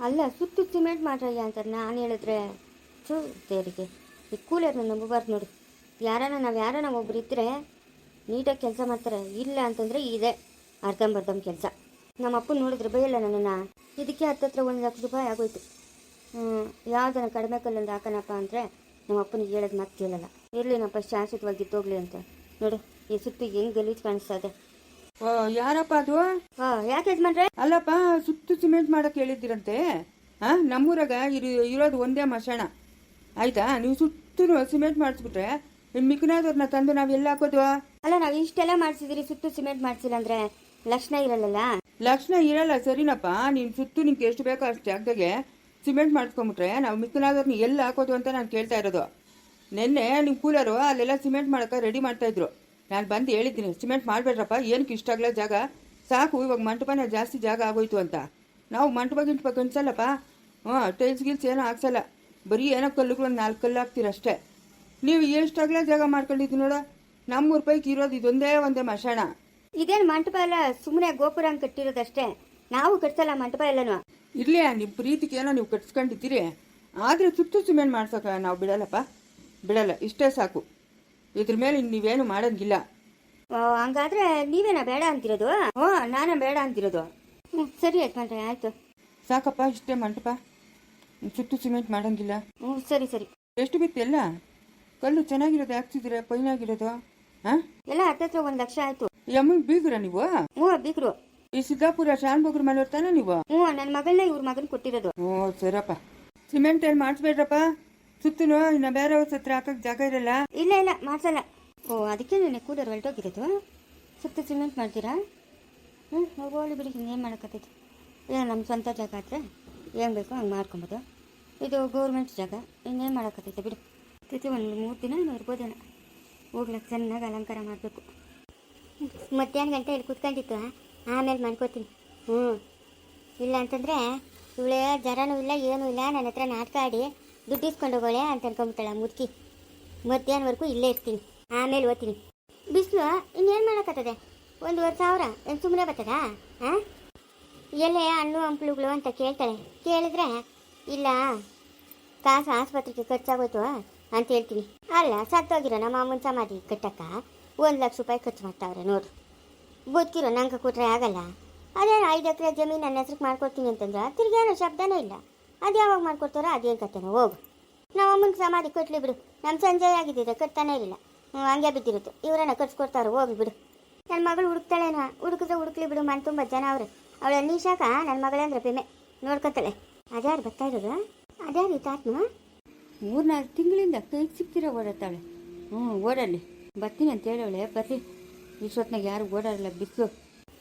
ಅಲ್ಲ ಸುತ್ತು ಸಿಮೆಂಟ್ ಮಾಡ್ರಯ್ಯ ಅಂತಾರೆ ನಾನು ಹೇಳಿದ್ರೆ ಚೂ ದೇರಿಗೆ ಈ ಕೂಲರ್ನ ನಂಬಬಾರ್ದು ನೋಡಿ. ನಾವು ಯಾರನ್ನ ಒಬ್ರು ಇದ್ದರೆ ನೀಟಾಗಿ ಕೆಲಸ ಮಾಡ್ತಾರೆ, ಇಲ್ಲ ಅಂತಂದರೆ ಇದೆ ಅರ್ಧಂಬರ್ಧಂ ಕೆಲಸ. ನಮ್ಮ ಅಪ್ಪನ ನೋಡಿದ್ರೆ ಬೈಯಲ್ಲ ನನ್ನನ್ನು. ಇದಕ್ಕೆ ಹತ್ತತ್ರ 1,00,000 ರೂಪಾಯಿ ಆಗೋಯ್ತು. ಯಾವುದನ್ನ ಕಡಿಮೆ ಕಲ್ಲೊಂದು ಹಾಕೋಣಪ್ಪ ಅಂದರೆ ನಮ್ಮ ಅಪ್ಪನಿಗೆ ಹೇಳೋದು ಮಾತು ಕೇಳಲ್ಲ. ಇರಲಿನಪ್ಪ ಶಾಶ್ವತವಾಗಿ ಇದ್ದೋಗ್ಲಿ ಅಂತ. ನೋಡು ಈ ಸುತ್ತು ಹೆಂಗೆ ಗಲೀಜು ಕಾಣಿಸ್ತಾ ಇದೆ. ಯಾರಪ್ಪ ಅದು? ಯಾಕೆ ಯಜಮಾನ್ರೆ? ಅಲ್ಲಪ್ಪ, ಸುತ್ತು ಸಿಮೆಂಟ್ ಮಾಡಕ್ಕೆ ಹೇಳಿದ್ದೀರಂತೆ. ನಮ್ಮೂರಾಗ ಇರೋದು ಒಂದೇ ಮಶಾಣ ಆಯ್ತಾ? ನೀವು ಸುತ್ತು ಸಿಮೆಂಟ್ ಮಾಡಿಸ್ಬಿಟ್ರೆ ನಿಮ್ಮ ಮಿಕ್ನಾದವ್ರನ್ನ ತಂದು ನಾವು ಎಲ್ಲ ಹಾಕೋದು? ಅಲ್ಲ, ನಾವು ಇಷ್ಟೆಲ್ಲ ಮಾಡಿಸಿದಿರಿ, ಸುತ್ತು ಸಿಮೆಂಟ್ ಮಾಡಿಸಿಲ್ಲ ಅಂದರೆ ಲಕ್ಷಣ ಇರಲ್ಲ. ಲಕ್ಷಣ ಇರಲ್ಲ ಸರಿನಪ್ಪ. ನೀನು ಸುತ್ತು ನಿಂಗೆ ಎಷ್ಟು ಬೇಕೋ ಅಷ್ಟು ಜಾಗದಾಗೆ ಸಿಮೆಂಟ್ ಮಾಡಿಸ್ಕೊಂಬಿಟ್ರೆ ನಾವು ಮಿಕ್ನಾದವ್ರನ್ನ ಎಲ್ಲ ಹಾಕೋದು ಅಂತ ನಾನು ಕೇಳ್ತಾ ಇರೋದು. ನಿನ್ನೆ ನಿಮ್ಮ ಕೂಲರು ಅಲ್ಲೆಲ್ಲ ಸಿಮೆಂಟ್ ಮಾಡೋಕೆ ರೆಡಿ ಮಾಡ್ತಾಯಿದ್ರು. ನಾನು ಬಂದು ಹೇಳಿದ್ದೀನಿ ಸಿಮೆಂಟ್ ಮಾಡಬೇಡ್ರಪ್ಪ, ಏನಕ್ಕೆ ಇಷ್ಟಾಗಲ್ಲ ಜಾಗ ಸಾಕು, ಇವಾಗ ಮಂಟಪನ ಜಾಸ್ತಿ ಜಾಗ ಆಗೋಯ್ತು ಅಂತ. ನಾವು ಮಂಟಪ ಗಿಂಟಪ ಕನ್ಸಲ್ಲಪ್ಪ. ಟೈಲ್ಸ್ ಗಿಲ್ಸ್ ಏನೋ ಹಾಕ್ಸಲ್ಲ, ಬರೀ ಏನೋ ಕಲ್ಲುಗಳು 4 ಕಲ್ಲು ಹಾಕ್ತೀರಷ್ಟೇ. ನೀವು ಎಷ್ಟಾಗಲೇ ಜಾಗ ಮಾಡ್ಕೊಂಡಿದ್ದು ನೋಡು. ನಮ್ಮೂರ ಪೈಕಿ ಇರೋದು ಇದೊಂದೇ ಒಂದೇ ಮಶಾಣ. ಇದೇನು ಮಂಟಪ ಎಲ್ಲ ಸುಮ್ಮನೆ ಗೋಪುರ ಹಂಗೆ ಕಟ್ಟಿರೋದಷ್ಟೇ, ನಾವು ಕಟ್ಸಲ್ಲ ಮಂಟಪ ಎಲ್ಲನೂ. ಇರಲಿ, ನಿಮ್ಮ ಪ್ರೀತಿಗೆ ಏನೋ ನೀವು ಕಟ್ಸ್ಕೊಂಡಿದ್ದೀರಿ, ಆದರೆ ಸುತ್ತು ಸಿಮೆಂಟ್ ಮಾಡ್ಸೋಕೆ ನಾವು ಬಿಡಲ್ಲಪ್ಪ, ಬಿಡಲ್ಲ. ಇಷ್ಟೇ ಸಾಕು, ಇದ್ರ ಮೇಲೆ ನೀವೇನು ಮಾಡೋಂಗಿಲ್ಲ. ಹಂಗಾದ್ರೆ ನೀವೇನ ಬೇಡ ಅಂತಿರೋದು? ನಾನೇ ಬೇಡ ಅಂತಿರೋದು. ಸರಿ ಯಜಮಾನ್ರೆ, ಆಯಿತು ಸಾಕಪ್ಪ, ಇಷ್ಟೇ ಮಂಟಪ, ಸುತ್ತು ಸಿಮೆಂಟ್ ಮಾಡೋಂಗಿಲ್ಲ. ಸರಿ ಸರಿ. ಎಷ್ಟು ಬಿತ್ತು ಎಲ್ಲ ಕಲ್ಲು? ಚೆನ್ನಾಗಿರೋದು ಹಾಕ್ಸಿದ್ರೆ ಪೈನಾಗಿರೋದು? ಎಲ್ಲ ಹತ್ತತ್ರ 1,00,000 ಆಯ್ತು. ಯಮ್ಮನ್ ಬೀಗ್ರ ನೀವು? ಬೀಗ್ರು. ಈ ಸಿದ್ದಾಪುರ ಶಾನ್ಭೋಗ್ರ ಮನೆ ತಾನೆ ನೀವು? ನನ್ನ ಮಗಳನ್ನ ಇವ್ರ ಮಗನ್ ಕೊಟ್ಟಿರೋದು. ಸರಪ್ಪ, ಸಿಮೆಂಟ್ ಏನು ಮಾಡಿಸ್ಬೇಡ್ರಪ್ಪ. ಸುತ್ತನು ಇನ್ನು ಬೇರೆ ಹತ್ರ ಹಾಕಕ್ಕೆ ಜಾಗ ಇರಲ್ಲ. ಇಲ್ಲ ಇಲ್ಲ, ಮಾಡ್ಸಲ್ಲ. ಅದಕ್ಕೆ ನೀನೆ ಕೂಲರ್ ಹೊರಟೋಗಿರೋದು. ಸುತ್ತ ಸಿಮೆಂಟ್ ಮಾಡ್ತೀರಾ? ಹೋಗೋಳಿ ಬಿಡಿ, ಇನ್ನೇನು ಮಾಡೋಕ್ಕತ್ತೈತಿ. ನಮ್ಮ ಸ್ವಂತ ಜಾಗ ಆದರೆ ಹೆಂಗೆ ಬೇಕೋ ಹಂಗೆ ಮಾಡ್ಕೊಬೋದು. ಇದು ಗೌರ್ಮೆಂಟ್ ಜಾಗ, ಇನ್ನೇನು ಮಾಡೋಕ್ಕತ್ತೈತೆ ಬಿಡು. ತಿಥಿ ಒಂದು 3 ದಿನ ಇರ್ಬೋದೇನ. ಹೋಗ್ಲಕ್ಕೆ ಚೆನ್ನಾಗಿ ಅಲಂಕಾರ ಮಾಡಬೇಕು. ಮಧ್ಯಾಹ್ನ ಗಂಟೆ ಇಲ್ಲಿ ಕೂತ್ಕೊಂಡಿತ್ತು, ಆಮೇಲೆ ಮಾಡ್ಕೋತೀನಿ. ಇಲ್ಲ ಅಂತಂದರೆ ಇವಳೇ ಜರನೂ ಇಲ್ಲ ಏನೂ ಇಲ್ಲ, ನನ್ನ ಹತ್ರ ನಾಟಕ ಆಡಿ ದುಡ್ಡು ಇಸ್ಕೊಂಡು ಹೋಗೋಳೆ ಅಂತ ಅನ್ಕೊಂಬಿಟ್ಟಾಳ ಮುದುಕಿ. ಮಧ್ಯಾಹ್ನವರೆಗೂ ಇಲ್ಲೇ ಇರ್ತೀನಿ, ಆಮೇಲೆ ಓದ್ತೀನಿ. ಬಿಸಿಲು ಇನ್ನೇನು ಮಾಡೋಕ್ಕತ್ತದೆ? 1,500 ಏನು ಸುಮ್ಮನೆ ಬರ್ತದಾ? ಎಲ್ಲೇ ಹಣ್ಣು ಹಂಪಲುಗಳು ಅಂತ ಕೇಳ್ತಾಳೆ. ಕೇಳಿದ್ರೆ ಇಲ್ಲ ಕಾಸು ಆಸ್ಪತ್ರೆಗೆ ಖರ್ಚಾಗೋಯ್ತು ಅಂತ ಹೇಳ್ತೀನಿ. ಅಲ್ಲ, ಸತ್ತೋಗಿರೋ ನಮ್ಮ ಅಮ್ಮನ ಸಮಾಧಿ ಕಟ್ಟಕ್ಕ 1,00,000 ರೂಪಾಯಿ ಖರ್ಚು ಮಾಡ್ತಾವ್ರೆ ನೋಡು. ಬದುಕಿರೋ ನಂಗೆ ಕೊಟ್ರೆ ಆಗಲ್ಲ. ಅದೇನು 5 ಎಕರೆ ಜಮೀನು ನನ್ನ ಹೆಸ್ರಿಗೆ ಮಾಡ್ಕೊಡ್ತೀನಿ ಅಂತಂದ್ರೆ ತಿರ್ಗೇನೋ ಶಬ್ದನೇ ಇಲ್ಲ. ಅದು ಯಾವಾಗ ಮಾಡ್ಕೊಡ್ತಾರೋ ಅದೇನು ಕಟ್ಟೆನೋ ಹೋಗು. ನಾವು ಅಮ್ಮನ ಸಮಾಧಿ ಕಟ್ಲಿ ಬಿಡು. ನಮ್ಮ ಸಂಜೆ ಆಗಿದ್ದಿದ್ರೆ ಕಟ್ತಾನೇ ಇರಲಿಲ್ಲ, ಹಂಗೆ ಬಿದ್ದಿರುತ್ತೆ. ಇವರನ್ನ ಕಟ್ಸ್ಕೊಡ್ತಾರೋ ಹೋಗಿ ಬಿಡು. ನನ್ನ ಮಗಳು ಹುಡುಕ್ತಾಳೇನೋ, ಹುಡುಕಿದ್ರೆ ಹುಡುಕ್ಲಿ ಬಿಡು. ಮನೆ ತುಂಬ ಜನ ಅವ್ರೆ. ಅವಳ ನೀಶಾಕ ನನ್ನ ಮಗಳೇ ಅಂದ್ರೆ ಬೆಮೆ ನೋಡ್ಕೊತಾಳೆ. ಅದ್ಯಾರು ಬರ್ತಾ ಇರೋದು? ಅದ್ಯಾರು ಈ ತಾತ್ನ 3-4 ತಿಂಗಳಿಂದ ಕೈಗೆ ಸಿಕ್ತಿರೋ ಓಡಾಡ್ತಾಳೆ. ಓಡಾಡಲಿ, ಬರ್ತೀನಿ ಅಂತ ಹೇಳವಳೆ. ಬರ್ರಿ, ಇಷ್ಟೊತ್ನಾಗ ಯಾರು ಓಡಾಡಲ್ಲ, ಬಿಸಿಲು.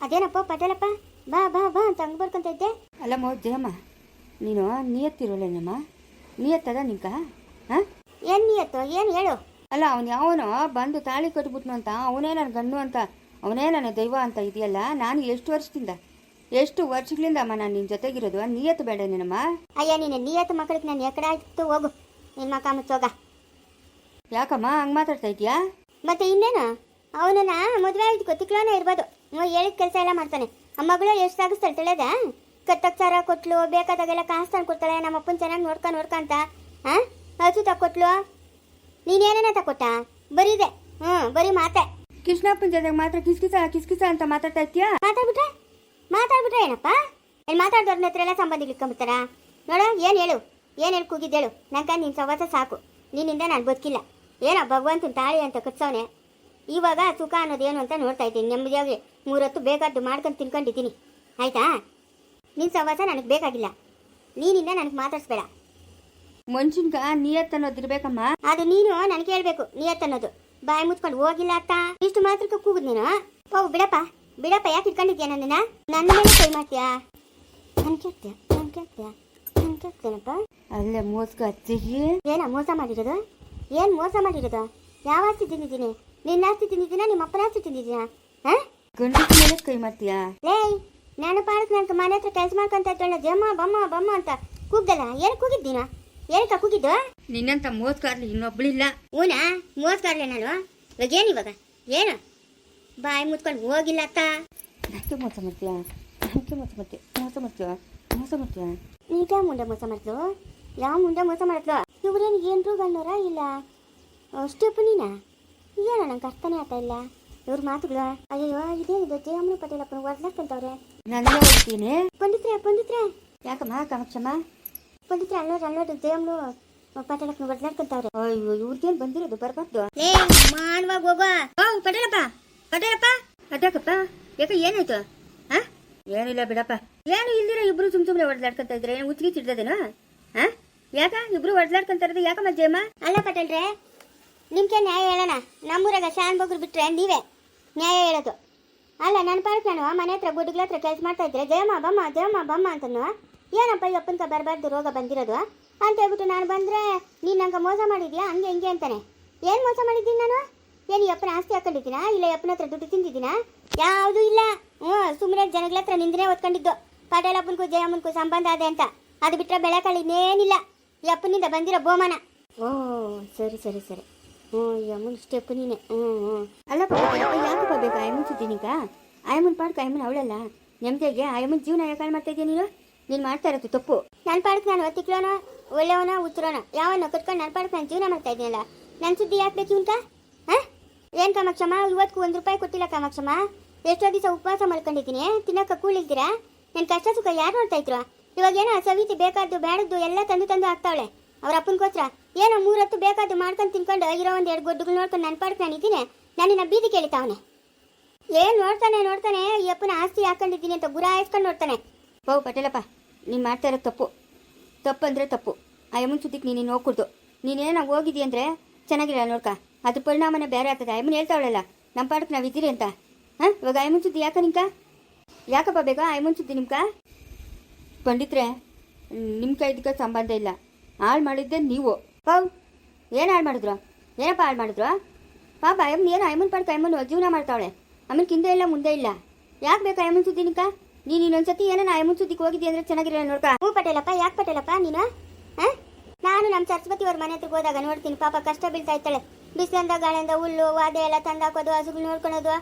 ಅದೇನಪ್ಪ ಪಟೇಲಪ್ಪ, ಬಾ ಬಾ ಬಾ ಅಂತ ಹಂಗೆ ಬರ್ಕೊಂತ ಇದ್ದೆ. ಅಲ್ಲಮ್ಮ ಜಯಮ್ಮ, ನೀನು ನಿಯತ್ತಿರೋಳೇನಮ್ಮ? ನಿಯತ್ತದ ನಿಂಕ? ಏನು ನಿಯತ್ತು? ಏನು ಹೇಳು? ಅಲ್ಲ, ಅವನು ಯಾವನೋ ಬಂದು ತಾಳಿ ಕಟ್ಬಿಟ್ನು ಅಂತ, ಅವನೇ ನನ್ನ ಗಂಡು ಅಂತ, ಅವನೇ ನನ್ನ ದೈವ ಅಂತ ಇದೆಯಲ್ಲ. ನಾನು ಎಷ್ಟು ವರ್ಷಗಳಿಂದ ಅಮ್ಮ ನಾನು ನಿನ್ನ ಜೊತೆಗಿರೋದು. ನಿಯತ್ತು ಬೇಡ ನೀನಮ್ಮ? ಅಯ್ಯ, ನೀನು ನಿಯತ್ತು ಮಕ್ಕಳಿಗೆ ನಾನು ಎಕಡೆ ಆಯ್ತು ಹೋಗು, ನಿನ್ನ ಮಕ್ಕ ಮುಚ್ಚೋಗ. ಯಾಕಮ್ಮ ಹಂಗೆ ಮಾತಾಡ್ತಾ ಇದೆಯಾ? ಮತ್ತೆ ಇನ್ನೇನು, ಅವನನ್ನ ಮದುವೆ ಆಯ್ತು ಗೊತ್ತಿಕ್ಲೋನೇ ಇರ್ಬೋದು. ಹೇಳಿದ ಕೆಲಸ ಎಲ್ಲ ಮಾಡ್ತಾನೆ. ಆ ಮಗಳು ಎಷ್ಟು ಸಾಗಿಸ್ತಾಳೆ ತಿಳಿಯದ? ಕತ್ತಕ್ಕೆ ಸಾರ ಕೊಟ್ಲು, ಬೇಕಾದಾಗೆಲ್ಲ ಕಾಸು ತಂದು ಕೊಡ್ತಾಳೆ. ನಮ್ಮ ಅಪ್ಪನ ಚೆನ್ನಾಗಿ ನೋಡ್ಕೊಂತ ಹಸು ತಕ್ಕೊಟ್ಲು. ನೀನೇನೇನ ತಕ್ಕೊಟ್ಟ? ಬರೀದೆ, ಬರೀ ಮಾತೆ. ಕೃಷ್ಣಪ್ಪನ ಜೊತೆಗೆ ಮಾತ್ರ ಕಿಸ್ಕಿಸ ಅಂತ ಮಾತಾಡ್ತಾ ಇರ್ತೀಯಾ? ಮಾತಾಡ್ಬಿಟ್ರೆ ಏನಪ್ಪ? ಏನು ಮಾತಾಡ್ದವ್ರನ್ನ ಹತ್ರ ಎಲ್ಲ ಸಂಬಂಧಿಗಳು ಇಟ್ಕೊಂಬಿಡ್ತಾರ? ನೋಡು, ಏನು ಹೇಳು ಕೂಗಿದ್ದೇಳು. ನಂಗೆ ನಿನ್ನ ಸವಾಸ ಸಾಕು. ನಿನ್ನಿಂದ ನಾನು ಬದುಕಿಲ್ಲ. ಏನೋ ಭಗವಂತನ ತಾಳಿ ಅಂತ ಕಟ್ಸವನೆ. ಇವಾಗ ಸುಖ ಅನ್ನೋದೇನು ಅಂತ ನೋಡ್ತಾ ಇದ್ದೀನಿ. ನೆಮ್ಮದಿಯಾಗಿ 3 ಹೊತ್ತು ಬೇಕಾದ್ದು ಮಾಡ್ಕೊಂಡು ತಿನ್ಕೊಂಡಿದ್ದೀನಿ, ಆಯಿತಾ? ನಿನ್ನ ಸವಾಸ ನನಗೆ ಬೇಕಾಗಿಲ್ಲ. ನೀನಿಂದ ನನಗೆ ಮಾತಾಡಿಸ್ಬೇಡ. ಮನುಷ್ಯನ್ಗ ನಿಯತ್ ಅನ್ನೋದಿರ್ಬೇಕಮ್ಮ. ಅದು ನೀನು ನನಗೆ ಹೇಳ್ಬೇಕು, ನಿಯತ್ ಅನ್ನೋದು. ಬಾಯಿ ಮುಚ್ಕೊಂಡು ಹೋಗಿಲ್ಲ ಅತ್ತ, ಇಷ್ಟು ಮಾತ್ರಕ್ಕೆ ಕೂಗುದು ನೀನು. ಹೋಗು, ಬಿಡಪ್ಪ ಯಾಕೆ ಇಟ್ಕೊಂಡಿದ್ಯಾ ನನ್ನನ್ನ? ನನ್ನ ಮೇಲೆ ಕೈ ಮಾಡ್ತೀಯಾ? ನಾನು ಕೇಳ್ತೀಯನಪ್ಪ. ಅಲ್ಲೇ ಮೋಸ್ಕಿ ಏನ ಮೋಸ ಮಾಡಿರೋದು? ಏನು ಮೋಸ ಮಾಡಿರೋದು? ಯಾವ ಆಸ್ತಿ ತಿಂದಿದ್ದೀನಿ? ನಿನ್ನ ಆಸ್ತಿ ತಿಂದಿದ್ದೀನ, ನಿಮ್ಮ ಅಪ್ಪನ ಆಸ್ತಿ ತಿಂದಿದ್ದೀನ? ಗಂಡ ಮೇಲೆ ಕೈ ಮಾಡ್ತೀಯಾ? ನಾನು ಪಾಡಕ್ ನನ್ನ ಮನೆ ಹತ್ರ ಕೆಲಸ ಮಾಡ್ಕೊಂತ ಇದ್ದೊಳ್ಳೆ ಜಮ್ಮ ಬಮ್ಮ ಅಂತ ಕೂಗ್ದಲ್ಲ. ಏನು ಕೂಗಿದ್ದೀನ? ಏನಕ್ಕ ಕೂಗಿದ್ದು? ನಿನ್ನಂತ ಮೋಸ್ಕಾರ್ಲಿ ಇನ್ನೊಬ್ಳಿಲ್ಲ. ಊನಾ ಮೋಸ್ಕಾರ್ಲೆ ನಾನು? ಇವಾಗ ಏನು ಬಾಯಿ ಮುಚ್ಕೊಂಡು ಹೋಗಿಲ್ಲ ಅಕ್ಕ. ಯಾಕೆ ಮೋಸ ಮಾಡ್ತೀಯಾ? ಈಗ ಮುಂದೆ ಮೋಸ ಮಾಡಿದ್ಲು? ಯಾವ ಮುಂದೆ ಮೋಸ ಮಾಡಿದ್ಲು? ಇವ್ರೇನು ಏನ್ರು ಗಣ್ಣರ ಇಲ್ಲ ಸ್ಟೆಪ್ನಿನಾ? ಏನೋ ನಂಗೆ ಅರ್ಥನೇ ಆಗ್ತಾ ಇಲ್ಲ ಇವ್ರ ಮಾತುಗಳು. ಅಯ್ಯೋ ಇದೇನಿದೆ ಜಯಮ್ಮನ ಪಟೇಲಪ್ಪನ ಹೊಡ್ಲಾಕಂತವ್ರೆ. ನಾನೇ ಹೋಗ್ತೀನಿ. ಪಂಡಿತ್ರೆ ಯಾಕಮ್ಮ ಕಾಮಾಕ್ಷಮ್ಮ? ಪಂಡಿತ್ರೆ ಅಲ್ಲೋಡು ಜಯಮ್ಮನು ಪಟೇಲಪ್ಪನ ಹೊಡ್ಲಾಕಂತವ್ರೆ. ಅಯ್ಯೋ ಇವ್ರಿಗೇನು ಬಂದಿರೋದು ಬರಬಾರ್ದು. ಮಾನ್ವಾಗ ಹೋಗೋ. ಪಟೇಲಪ್ಪ ಅದಕ್ಕಪ್ಪ ಯಾಕ ಏನಾಯ್ತು? ಹಾ ಏನಿಲ್ಲ ಬಿಡಪ್ಪ. ಏನು ಇಲ್ದಿರ ಇಬ್ರು ಸುಮ್ಮನೆ ಹೊಡ್ಲಾಡ್ಕೊಂತ ಇದ್ರೆ ಏನು ಉಚ್ಚಿಗೆ ಚಿಡ್ದದೇನೋ? ಹಾ ಯಾಕ ಇಬ್ರು ಹೊಡ್ಲಾಡ್ಕೊಂತ ಇರೋದು ಯಾಕಮ್ಮ ಜಯಮ್ಮ? ಅಲ್ಲ ಪಟೇಲ್ರೆ, ನಿಮ್ಗೆ ನ್ಯಾಯ ಹೇಳೋಣ. ನಮ್ಮೂರಾಗ ಶಾನ್ ಬಗ್ರು ಬಿಟ್ರೆ ನೀವೇ ನ್ಯಾಯ ಹೇಳೋದು. ಅಲ್ಲ ನನ್ನ ಪಾಡಕ್ಕೆ ನಾನು ಮನೆ ಹತ್ರ ಗುಡ್ಗಳ ಹತ್ರ ಕೆಲಸ ಮಾಡ್ತಾ ಇದ್ರೆ ಜಯಮ್ಮ ಬಮ್ಮ ಅಂತನೋ ಏನಪ್ಪ ಈ ಅಪ್ಪನ್ಕ ಬರಬಾರ್ದು ರೋಗ ಬಂದಿರೋದು ಅಂತ ಹೇಳ್ಬಿಟ್ಟು ನಾನು ಬಂದರೆ ನೀನು ನಂಗೆ ಮೋಸ ಮಾಡಿದ್ಯಾ ಹಂಗೆ ಹಿಂಗೆ ಅಂತಾನೆ. ಏನು ಮೋಸ ಮಾಡಿದ್ದೀನಿ ನಾನು? ಏನು ಈ ಅಪ್ಪನ ಆಸ್ತಿ ಹಾಕೊಂಡಿದ್ದೀನಾ? ಇಲ್ಲ ಅಪ್ಪನ ಹತ್ರ ದುಡ್ಡು ತಿಂದಿದ್ದೀನಾ? ಯಾವುದೂ ಇಲ್ಲ. ಸುಮ್ಮನೆ ಜನಗಳ ಹತ್ರ ನಿಂದನೇ ಓದ್ಕೊಂಡಿದ್ದು ಪಟೇಲಪ್ಪನಿಗೂ ಜಯಮ್ಮನಿಗೂ ಸಂಬಂಧ ಅದೇ ಅಂತ. ಅದು ಬಿಟ್ಟರೆ ಬೆಳೆಕಾಳು ಇನ್ನೇನಿಲ್ಲ. ಈ ಅಪ್ಪನಿಂದ ಬಂದಿರೋ ಬೋಮಾನ. ಓ ಸರಿ ಈ ಅಮ್ಮನ ಸ್ಟೆಪ್ ನೀನೆ. ಅಲ್ಲಪ್ಪ ಯಾಕಪ್ಪ ಬೇಕು ಅಯ್ಯಮ್ಮನ ಸುದ್ದಿ ನಿಂಗ? ಅಯ್ಯಮ್ಮನ ಪಾಡ್ಕ ಅಯ್ಯಮ್ಮನ ಅವಳಲ್ಲ ನೆಮ್ಮದಿಗೆ ಅಯ್ಯಮ್ಮನ ಜೀವನ ಯಾಕೆ ಮಾಡ್ತಾ ಇದೆಯಾ ನೀನು ಮಾಡ್ತಾ ಇರೋದು ತಪ್ಪು. ನನ್ನ ಪಾಡಕ್ಕೆ ನಾನು ತಿಕ್ಳೋನ ಒಳ್ಳೆಯವನ ಉತ್ತರೋನ ಯಾವನ್ನ ಕಟ್ಕೊಂಡು ನನ್ನ ಪಾಡಕ್ಕೆ ನಾನು ಜೀವನ ಮಾಡ್ತಾ ಇದ್ದೀನಲ್ಲ, ನನ್ನ ಸುದ್ದಿ ಯಾಕೆ ಬೇಕು ಇವನ್ಕ? ಹಾಂ ಏನು ಕಾಮಾಕ್ಷಮ್ಮ ಇವತ್ತಿಗೂ 1 ರೂಪಾಯಿ ಕೊಟ್ಟಿಲ್ಲ ಕಾಮಾಕ್ಷಮ್ಮ. ಎಷ್ಟೋ ದಿವಸ ಉಪವಾಸ ಮಾಡ್ಕೊಂಡಿದ್ದೀನಿ, ತಿನ್ನೋಕೆ ಕೂಳಿಲ್ತೀರಾ? ನನ್ನ ಕಷ್ಟ ಸುಖ ಯಾರು ನೋಡ್ತಾ ಇದ್ರು? ಇವಾಗ ಏನೋ ಸವಿತಿ ಬೇಕಾದ್ದು ಬೇಡದ್ದು ಎಲ್ಲ ತಂದು ಹಾಕ್ತಾವಳೆ ಅವ್ರ ಅಪ್ಪನಿಗೋಸ್ಕರ. ಏನೋ 3 ಹೊತ್ತು ಬೇಕಾದ್ದು ಮಾಡ್ಕೊಂಡು ತಿನ್ಕೊಂಡು ಇರೋ 1-2 ಗೊಡ್ಡುಗಳು ನೋಡ್ಕೊಂಡು ನನ್ನ ಪಾಡಕ್ಕೆ ನಾನು ಇದ್ದೀನಿ. ನನ್ನನ್ನು ಬೀದಿ ಕೇಳಿತಾವನೆ. ಏನು ನೋಡ್ತಾನೆ ಈ ಅಪ್ಪನ ಆಸ್ತಿ ಹಾಕೊಂಡಿದ್ದೀನಿ ಅಂತ ಗುರಾಯಿಸ್ಕೊಂಡು ನೋಡ್ತಾನೆ. ಓ ಪಟೇಲಪ್ಪ ನೀನು ಮಾಡ್ತಾ ಇರೋದು ತಪ್ಪು ಅಂದರೆ ತಪ್ಪು. ಆ ಅಮ್ಮನ ಸುದ್ದಿಗೆ ನೀನು ಹೋಗ್ಕೊಡ್ದು. ನೀನೇನೋ ಹೋಗಿದ್ದೀಯ ಅಂದರೆ ಚೆನ್ನಾಗಿರಲ್ಲ ನೋಡ್ಕ. ಅದ್ರ ಪರಿಣಾಮನೇ ಬೇರೆ ಆಗ್ತದೆ. ಅಮ್ಮನ ಹೇಳ್ತಾವಳಲ್ಲ ನಮ್ಮ ಪಾಡಕ್ಕೆ ನಾವು ಇದ್ದೀರಿ ಅಂತ. ಹಾಂ ಇವಾಗ ಅಮ್ಮನ ಸುದ್ದಿ ಯಾಕಪ್ಪ ಬೇಕಾ ಅಮ್ಮನ ಸುದ್ದಿ ನಿಮ್ಕ? ಪಂಡಿತ್ರೆ ನಿಮ್ಮ ಇದಕ್ಕೆ ಸಂಬಂಧ ಇಲ್ಲ. ಹಾಳು ಮಾಡಿದ್ದೆ ನೀವು. ಏನು ಹಾಳು ಮಾಡಿದ್ರು? ಏನಪ್ಪ ಹಾಳು ಮಾಡಿದ್ರು? ಪಾಪ ಅಮ್ಮನ ಏನೋ ಅಮ್ಮನ ಪಾಡ್ಕ ಅಮ್ಮನ ಜೀವನ ಮಾಡ್ತಾವಳೆ. ಅಮ್ಮನ ಹಿಂದೆ ಇಲ್ಲ ಮುಂದೆ ಇಲ್ಲ. ಯಾಕೆ ಬೇಕಾ ಅಮ್ಮನ ಸುದ್ದಿ ನಿಂಕ? ನೀನು ಇನ್ನೊಂದ್ಸತಿ ಏನೋ ಅಮ್ಮನ ಸುದ್ದಿಗೆ ಹೋಗಿದ್ದಿ ಅಂದರೆ ಚೆನ್ನಾಗಿರಲ್ಲ ನೋಡ್ಕ. ಪಟೇಲಪ್ಪ ಯಾಕೆ ಪಟೇಲಪ್ಪ ನೀನು? ಹಾಂ ನಾನು ನಮ್ಮ ಸರಸ್ವತಿ ಅವ್ರ ಮನೆ ಹತ್ರಕ್ಕೆ ಹೋದಾಗ ನೋಡ್ತೀನಿ ಪಾಪ ಕಷ್ಟ ಬೀಳ್ತಾ ಇರ್ತಾಳೆ. ಬಿಸಿಲಿಂದ ಗಾಳಿಂದ ಹುಲ್ಲು ವಾದೆ ಎಲ್ಲ ತಂದಾಕೋದು ಹಸುಗಳು ನೋಡ್ಕೊಳೋದು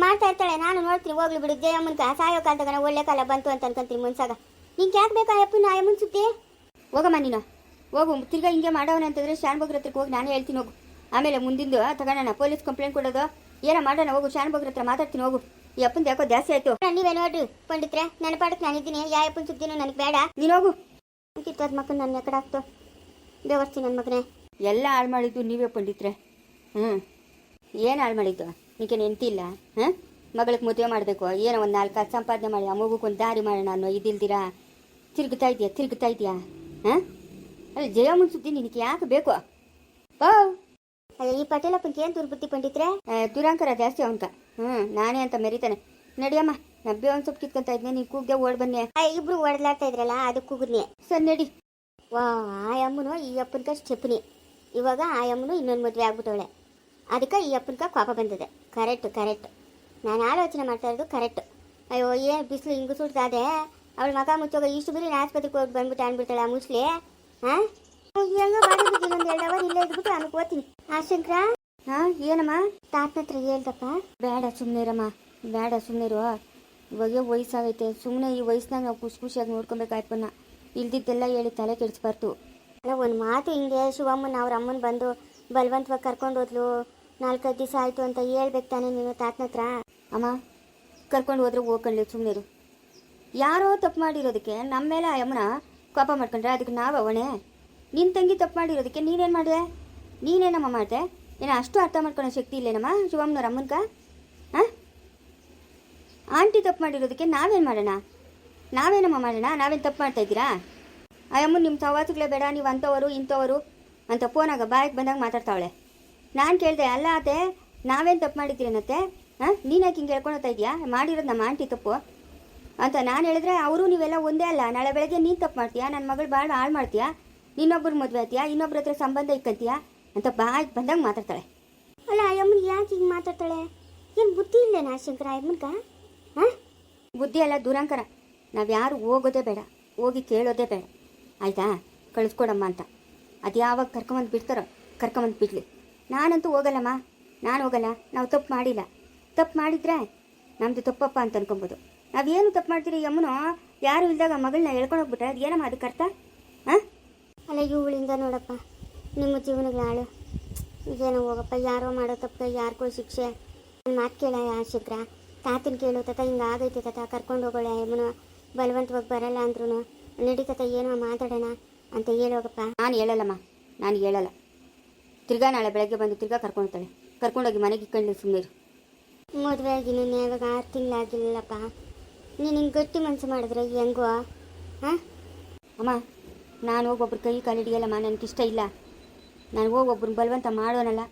ಮಾಡ್ತಾ ಇರ್ತಾಳೆ. ನಾನು ನೋಡ್ತೀನಿ ಹೋಗ್ಲಿ ಬಿಡು ಜಯಮ್ಮನ್ಕ ಸಾಯೋ ಕಾಲದಾಗ ಒಳ್ಳೆ ಕಾಲ ಬಂತು ಅಂತ ಅನ್ಕೊಂತೀನಿ ಮುನ್ಸಾಗ. ನಿಂಗೆ ಯಾಕೆ ಬೇಕಾ ಅಮ್ಮನ ಸುದ್ದಿ? ಹೋಗಮ್ಮ ನೀನು ಹೋಗು. ತಿರ್ಗಾ ಹಿಂಗೆ ಮಾಡೋಣ ಅಂತಂದರೆ ಶಾನ್ ಬಗ್ರ ಹತ್ರಕ್ಕೆ ಹೋಗಿ ನಾನು ಹೇಳ್ತೀನಿ ಹೋಗು. ಆಮೇಲೆ ಮುಂದಿಂದು ತಗೋಣ ಪೊಲೀಸ್ ಕಂಪ್ಲೇಂಟ್ ಕೊಡೋದು ಏನೋ ಮಾಡೋಣ. ಹೋಗು ಶಾನ್ ಬಗ್ರ ಹತ್ರ ಮಾತಾಡ್ತೀನಿ ಹೋಗು. ಈ ಅಪ್ಪಂದು ಯಾಕೋ ಜಾಸ್ತಿ ಆಯಿತು. ನೀವೇ ನೋಡ್ರಿ ಪಂಡಿತ್ರೆ ನನ್ನ ಪಾಡಕ್ಕೆ ನಾನಿದ್ದೀನಿ. ಯಾವ ಅಪ್ಪನ ಸುದ್ದಿನೂ ನನಗೆ ಬೇಡ. ನೀನು ಹೋಗು. ಕಿತ್ತೋದ್ ಮಕ್ಕಳು ನನ್ನ ಕಡೆ ಆಗ್ತು ಬೇವರ್ಸಿ ನನ್ನ ಮಗನೇ. ಎಲ್ಲ ಹಾಳು ಮಾಡಿದ್ದು ನೀವೇ ಪಂಡಿತ್ರೆ. ಏನು ಹಾಳು ಮಾಡಿದ್ದು? ನಿನಗೆ ನೆನ್ತಿಲ್ಲ? ಹಾಂ ಮಗಳಿಗೆ ಮದುವೆ ಮಾಡಬೇಕು, ಏನೋ ಒಂದು 4 ಕಾಸು ಸಂಪಾದನೆ ಮಾಡಿ ಆ ಮಗುಗೊಂದು ದಾರಿ ಮಾಡೋಣ ಅನ್ನೋ ಇದಿಲ್ದಿರಾ ತಿರುಗ್ತಾ ಇದೆಯಾ? ಹಾಂ ಅಲ್ಲ ಜಯಮ್ಮನ ಸುದ್ದಿ ನಿನಗೆ ಯಾಕೆ ಬೇಕು? ಅಯ್ಯ ಈ ಪಟೇಲಪ್ಪನಿಗೆ ಏನು ದುರ್ಬುದ್ಧಿ ಪಂಡಿತ್ರೆ? ದುರಾಂಕರ ಜಾಸ್ತಿ ಅವನ್ಕ. ನಾನೇ ಅಂತ ಮೆರಿತಾನೆ. ನಡಿಯಮ್ಮ ನಬ್ಬೆ ಒಂದು ಸ್ವಲ್ಪ ಕಿತ್ಕೊಂತ ಇದ್ನೆ. ನೀನು ಕೂಗ್ದೆ ಓಡ್ ಬನ್ನಿ. ಇಬ್ರು ಓಡಲಾಡ್ತಾ ಇದ್ರಲ್ಲ ಅದಕ್ಕೆ ಕೂಗಿದ್ನಿ. ಸರ್ ನಡಿ. ವಾ ಆ ಅಮ್ಮನು ಈ ಅಪ್ಪನ್ಕ ಸ್ಟೆಪ್ನಿ. ಇವಾಗ ಆ ಅಮ್ಮನು ಇನ್ನೊಂದು ಮದುವೆ ಆಗ್ಬಿಟ್ಟವಳೆ. ಅದಕ್ಕೆ ಈ ಅಪ್ಪನ್ಕ ಕೋಪ ಬಂದಿದೆ. ಕರೆಕ್ಟ್ ನಾನು ಆಲೋಚನೆ ಮಾಡ್ತಾ ಇರೋದು ಕರೆಕ್ಟ್. ಅಯ್ಯೋ ಏನು ಬಿಸಿಲು ಹಿಂಗೆ ಸುಡ್ತಾದೆ. ಅವಳ ಮಗ ಮುಚ್ಚೋಗ ಇಷ್ಟು ಬಿರಿ ಆಸ್ಪತ್ರೆಗೆ ಹೋಗಿ ಬಂದ್ಬಿಟ್ಟು ಅನ್ಬಿಡ್ತಾಳೆ ಆ ಮುಸ್ಲಿ. ಹಾಂ ಹೆಂಗೋ ಬಾಡಿಗೆ ಒಂದು 2 ಅವರ್ ಇಲ್ಲೇ ಇದ್ಬಿಟ್ಟು ಅನ್ಕೆ ಓದ್ತೀನಿ. ಶಂಕರ ಹಾಂ ಏನಮ್ಮ? ತಾತನ ಹತ್ರ ಹೇಳ್ದಪ್ಪ. ಬೇಡ ಸುಮ್ಮನಿರಮ್ಮ, ಬೇಡ ಸುಮ್ಮನಿರು. ಇವಾಗ ವಯಸ್ಸಾಗೈತೆ. ಸುಮ್ಮನೆ ಈ ವಯಸ್ಸಿನಾಗ ನಾವು ಖುಷಿಯಾಗಿ ನೋಡ್ಕೊಬೇಕಾಯ್ಪನ್ನ. ಇಲ್ದಿದ್ದೆಲ್ಲ ಹೇಳಿ ತಲೆ ಕೆಡಿಸ್ಬಾರ್ದು. ಅಲ್ಲ ಒಂದು ಮಾತು ಹಿಂಗೆ ಶಿವಮ್ಮನ ಅವ್ರ ಅಮ್ಮನ ಬಂದು ಬಲವಂತವಾಗಿ ಕರ್ಕೊಂಡು ಹೋದ್ಲು 4-5 ದಿವಸ ಆಯಿತು ಅಂತ ಹೇಳ್ಬೇಕು ತಾನೇ ನೀನು ತಾತನ ಹತ್ರ? ಅಮ್ಮ ಕರ್ಕೊಂಡು ಹೋದ್ರೆ ಹೋಗ್ಕೊಳ್ಳಿ ಸುಮ್ಮನಿರು. ಯಾರೋ ತಪ್ಪು ಮಾಡಿರೋದಕ್ಕೆ ನಮ್ಮ ಮೇಲೆ ಆ ಅಮ್ಮನ ಕೋಪ ಮಾಡ್ಕೊಂಡ್ರೆ ಅದಕ್ಕೆ ನಾವು ಹೊಣೆ. ನಿನ್ನ ತಂಗಿ ತಪ್ಪು ಮಾಡಿರೋದಕ್ಕೆ ನೀನೇನು ಮಾಡಿದೆ? ನೀನೇನಮ್ಮ ಮಾಡಿದೆ? ಏನೋ ಅಷ್ಟು ಅರ್ಥ ಮಾಡ್ಕೊಳ್ಳೋ ಶಕ್ತಿ ಇಲ್ಲೇನಮ್ಮ ಶಿವಮ್ಮನವ್ರ ಅಮ್ಮನ್ಕ? ಹಾಂ ಆಂಟಿ ತಪ್ಪು ಮಾಡಿರೋದಕ್ಕೆ ನಾವೇನು ಮಾಡೋಣ? ನಾವೇನಮ್ಮ ಮಾಡೋಣ? ನಾವೇನು ತಪ್ಪು ಮಾಡ್ತಾಯಿದ್ದೀರಾ? ಆ ಅಮ್ಮನ ನಿಮ್ಮ ಸವಾಸುಗಳೇ ಬೇಡ, ನೀವು ಅಂಥವರು ಇಂಥವರು ಅಂತ ಫೋನಾಗ ಬಾಯಿಗೆ ಬಂದಾಗ ಮಾತಾಡ್ತಾವಳೆ. ನಾನು ಕೇಳಿದೆ ಅಲ್ಲ ಅತ್ತೆ ನಾವೇನು ತಪ್ಪು ಮಾಡಿದ್ದೀರೇನತ್ತೆ? ಹಾಂ ನೀನಾಕೆ ಹಿಂಗೆ ಹೇಳ್ಕೊಳ್ತಾ ಇದೆಯಾ? ಮಾಡಿರೋದು ನಮ್ಮ ಆಂಟಿ ತಪ್ಪು ಅಂತ ನಾನು ಹೇಳಿದ್ರೆ ಅವರು ನೀವೆಲ್ಲ ಒಂದೇ ಅಲ್ಲ. ನಾಳೆ ಬೆಳಗ್ಗೆ ನೀನು ತಪ್ಪು ಮಾಡ್ತೀಯಾ, ನನ್ನ ಮಗಳು ಭಾಳ ಹಾಳು ಮಾಡ್ತೀಯಾ, ಇನ್ನೊಬ್ಬರು ಮದುವೆ ಆಗ್ತೀಯಾ, ಇನ್ನೊಬ್ಬರ ಹತ್ರ ಸಂಬಂಧ ಇಕ್ಕಂತೀಯಾ ಅಂತ ಬಾಯಿಗೆ ಬಂದಾಗ ಮಾತಾಡ್ತಾಳೆ. ಅಲ್ಲ ಆ ಅಮ್ಮನಿಗೆ ಯಾಕೆ ಹಿಂಗೆ ಮಾತಾಡ್ತಾಳೆ? ಏನು ಬುದ್ಧಿ ಇಲ್ಲೇನಾ ಶಂಕರ ಅಮ್ಮನ್ಕ? ಹಾಂ ಬುದ್ಧಿ ಅಲ್ಲ ದುರಾಂಕರ. ನಾವು ಯಾರು ಹೋಗೋದೇ ಬೇಡ, ಹೋಗಿ ಕೇಳೋದೇ ಬೇಡ ಆಯಿತಾ? ಕಳಿಸ್ಕೊಡಮ್ಮ ಅಂತ. ಅದು ಯಾವಾಗ ಕರ್ಕೊಂಬಂದು ಬಿಡ್ತಾರೋ ಕರ್ಕೊಂಬಂದು ಬಿಡಲಿ. ನಾನಂತೂ ಹೋಗಲ್ಲಮ್ಮ, ನಾನು ಹೋಗಲ್ಲ. ನಾವು ತಪ್ಪು ಮಾಡಿಲ್ಲ. ತಪ್ಪು ಮಾಡಿದ್ರೆ ನಮ್ಮದು ತಪ್ಪಪ್ಪ ಅಂತ ಅನ್ಕೊಬೋದು. ನಾವೇನು ತಪ್ಪು ಮಾಡ್ತೀರಿ ಅಮ್ಮನು ಯಾರು ಇಲ್ದಾಗ ಮಗಳನ್ನ ಎಳ್ಕೊಂಡೋಗ್ಬಿಟ್ರೆ ಅದು ಏನಮ್ಮ ಅದಕ್ಕೆ ಅರ್ಥ? ಹಾಂ, ಅಲ್ಲ ಇವಳಿಂದ ನೋಡಪ್ಪ ನಿಮ್ಮ ಜೀವನಗಳ ಹಾಳು. ಈಗೇನೋ ಹೋಗಪ್ಪ, ಯಾರೋ ಮಾಡೋ ತಪ್ಪ ಯಾರಿಗೋ ಶಿಕ್ಷೆ. ನನ್ನ ಮಾತು ಕೇಳ ಶೀಘ್ರ, ತಾತನ ಕೇಳು ತಾತ ಹಿಂಗೆ ಆಗೈತೆ ತಾತ, ಕರ್ಕೊಂಡು ಹೋಗೋಳೆ ಅಮ್ಮನು, ಬಲವಂತವಾಗಿ ಬರಲ್ಲ ಅಂದ್ರೂ ನಡೀತತ ಏನೋ ಮಾತಾಡೋಣ ಅಂತ ಹೇಳೋಗಪ್ಪ. ನಾನು ಹೇಳಲ್ಲಮ್ಮ, ನಾನು ಹೇಳಲ್ಲ. ತಿರ್ಗಾ ನಾಳೆ ಬೆಳಗ್ಗೆ ಬಂದು ತಿರ್ಗಾ ಕರ್ಕೊಂಡ್ತಾಳೆ. ಕರ್ಕೊಂಡೋಗಿ ಮನೆಗೆ ಇಟ್ಕೊಂಡು ಸುಮ್ಮನೆ. ಮದುವೆ ಆಗಿ ನೀನು ಯಾವಾಗ 6 ತಿಂಗಳಾಗಿಲ್ಲಪ್ಪ, ನೀನು ಹಿಂಗೆ ಗಟ್ಟಿ ಮನಸ್ಸು ಮಾಡಿದ್ರೆ ಹೆಂಗೋ? ಹಾಂ ಅಮ್ಮ, ನಾನು ಹೋಗಿ ಒಬ್ರು ಕೈ ಕಾಲಿಡಿಯಲ್ಲಮ್ಮ, ನನಗಿಷ್ಟ ಇಲ್ಲ. ನಾನು ಹೋಗಿ ಒಬ್ರನ್ನ ಬಲವಂತ ಮಾಡೋನಲ್ಲ,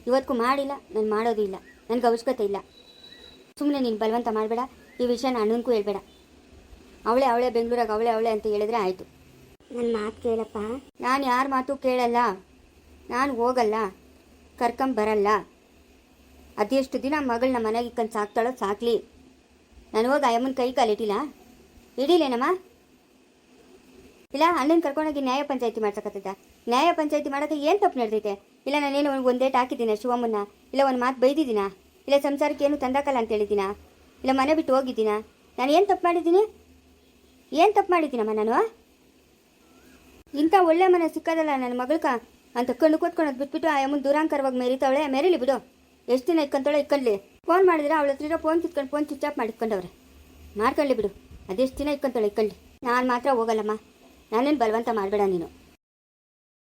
ಇವತ್ತಿಗೂ ಮಾಡಿಲ್ಲ, ನಾನು ಮಾಡೋದು ಇಲ್ಲ, ನನಗೆ ಅವಶ್ಯಕತೆ ಇಲ್ಲ. ಸುಮ್ಮನೆ ನೀನು ಬಲವಂತ ಮಾಡಬೇಡ, ಈ ವಿಷಯನ ಅಣ್ಣನಿಗೂ ಹೇಳ್ಬೇಡ. ಅವಳೇ ಬೆಂಗಳೂರಾಗ ಅವಳೇ ಅಂತ ಹೇಳಿದ್ರೆ ಆಯಿತು. ನನ್ನ ಮಾತು ಕೇಳಪ್ಪ. ನಾನು ಯಾರ ಮಾತು ಕೇಳಲ್ಲ, ನಾನು ಹೋಗಲ್ಲ, ಕರ್ಕೊಂಬರಲ್ಲ. ಅದೆಷ್ಟು ದಿನ ಮಗಳನ್ನ ಮನೆಗೆ ಇಕ್ಕಂಡು ಸಾಕ್ತಾಳೋ ಸಾಕಲಿ. ನಾನು ಹೋಗಿ ಅಮ್ಮನ ಕೈ ಕಾಲಿಟ್ಟಿಲ್ಲ, ಹಿಡೀಲೇನಮ್ಮ? ಇಲ್ಲ ಅಣ್ಣನ ಕರ್ಕೊಂಡೋಗಿ ನ್ಯಾಯ ಪಂಚಾಯತಿ ಮಾಡ್ಸಕತ್ತದ. ನ್ಯಾಯ ಪಂಚಾಯತಿ ಮಾಡೋಕ್ಕೆ ಏನು ತಪ್ಪು ನಡೆದೈತೆ? ಇಲ್ಲ ನಾನೇನು ಒಂದೇಟ್ ಹಾಕಿದ್ದೀನ ಶಿವಮ್ಮನ್ನ? ಇಲ್ಲ ಒಂದು ಮಾತು ಬೈದಿದ್ದೀನ? ಇಲ್ಲ ಸಂಸಾರಕ್ಕೆ ಏನು ತಂದಾಕಲ್ಲ ಅಂತ ಹೇಳಿದ್ದೀನ? ಇಲ್ಲ ಮನೆ ಬಿಟ್ಟು ಹೋಗಿದ್ದೀನ? ನಾನು ಏನು ತಪ್ಪು ಮಾಡಿದ್ದೀನಿ? ಏನು ತಪ್ಪು ಮಾಡಿದ್ದೀನಮ್ಮ ನಾನು? ಇಂಥ ಒಳ್ಳೆ ಮನೆ ಸಿಕ್ಕೋದಲ್ಲ ನನ್ನ ಮಗಳ್ಕ ಅಂತ ಕಣ್ಣು ಕೂತ್ಕೊಳ್ಳೋದು ಬಿಟ್ಬಿಟ್ಟು ಆ ಅಮ್ಮನ ದುರಾಂಕರವಾಗಿ ಮೆರಿತಾವಳೆ. ಮೆರಿಲಿ ಬಿಡು, ಎಷ್ಟು ದಿನ ಇಟ್ಕೊಂತಾಳೆ ಇಟ್ಕೊಳ್ಳಿ. ಫೋನ್ ಮಾಡಿದ್ರೆ ಅವಳ ಹತ್ರ ಫೋನ್ ಕಿತ್ಕೊಂಡು ಫೋನ್ ಸ್ವಿಚ್ ಆಫ್ ಮಾಡಿಟ್ಕೊಂಡವ್ರೆ. ಮಾಡ್ಕೊಳ್ಳಿ ಬಿಡು, ಅದೆಷ್ಟು ದಿನ ಇಟ್ಕೊಂತಾಳೆ ಇಟ್ಕೊಳ್ಳಿ. ನಾನು ಮಾತ್ರ ಹೋಗಲ್ಲಮ್ಮ, ನಾನೇನು ಬಲವಂತ ಮಾಡಬೇಡ ನೀನು.